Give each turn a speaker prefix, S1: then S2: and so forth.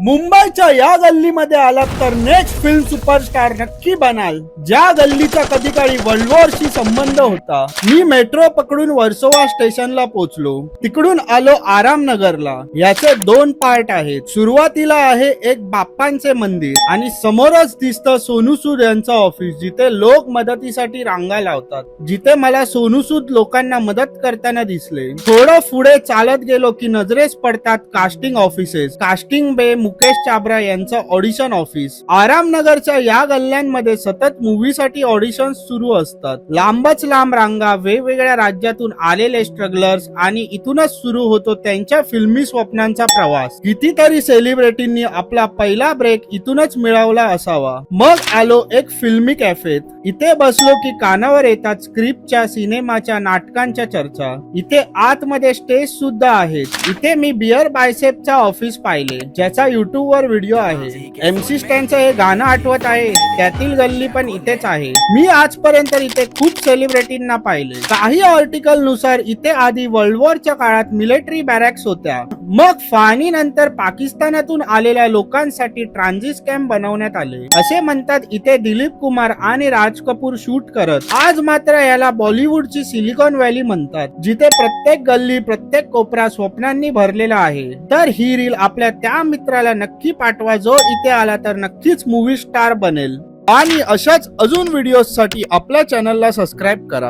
S1: मुंबईच्या या गल्लीमध्ये आलात तर नेक्स्ट फिल्म सुपरस्टार नक्की बनाल। ज्या गल्लीचा कधी काळी वर्ल्ड वॉरशी संबंध होता। मी मेट्रो पकडून वर्सोवा स्टेशनला पोहोचलो, तिकडून आलो आरामनगरला। याचे दोन पार्ट आहेत। सुरुवातीला आहे एक बाप्पांचे मंदिर आणि समोरच दिसतं सोनू सूद यांचं ऑफिस, जिथे लोक मदतीसाठी रांगा लावतात, जिथे मला सोनू सूद लोकांना मदत करताना दिसले। थोडं पुढे चालत गेलो की नजरेस पडतात कास्टिंग ऑफिसेस, कास्टिंग बे मुकेश चाबरा यांचं ऑडिशन ऑफिस। आरामनगरच्या या गल्ल्यांमध्ये सतत मूवीसाठी ऑडिशन सुरू असतात। लांबच लांब रांगा, वेगवेगळ्या राज्यातून आलेले स्ट्रगलर्स आणि इथूनच सुरू होतो त्यांच्या फिल्मी स्वप्नांचा प्रवास। कितीतरी सेलिब्रिटींनी आपला पहिला ब्रेक इथूनच मिळवला असावा। मग आलो एक फिल्मी कॅफेत। इथे बसलो की कानावर येतात स्क्रिप्टच्या, सिनेमाच्या, नाटकांच्या चर्चा। इथे आतमध्ये स्टेज सुद्धा आहेत। इथे मी बियर बायसेपचा ऑफिस पाहिले, ज्याचा YouTube वर व्हिडिओ आहे। MC स्टॅनचं हे गाणं आठवत आहे, त्यातील गल्ली पण इथेच आहे। मी आजपर्यंत इथे खूप सेलिब्रिटींना पाहिले। काही आर्टिकल नुसार इथे आधी वर्ल्ड वॉरच्या काळात मिलिटरी बॅरॅक्स होत्या, मग फाळणी नंतर पाकिस्तानातून आलेल्या लोकांसाठी ट्रान्झिट कॅम्प बनवण्यात आले। असे म्हणतात इथे दिलीप कुमार आणि राज कपूर शूट करत। आज मात्र याला बॉलिवूडची सिलिकॉन व्हॅली म्हणतात, जिथे प्रत्येक गल्ली, प्रत्येक कोपरा स्वप्नांनी भरलेला आहे। तर ही रील आपल्या त्या मित्राला नक्की पाठवा जो इथे आला तर नक्कीच मूवी स्टार बनेल। आणि अशाच अजून व्हिडिओसाठी आपल्या चॅनलला सबस्क्राईब करा।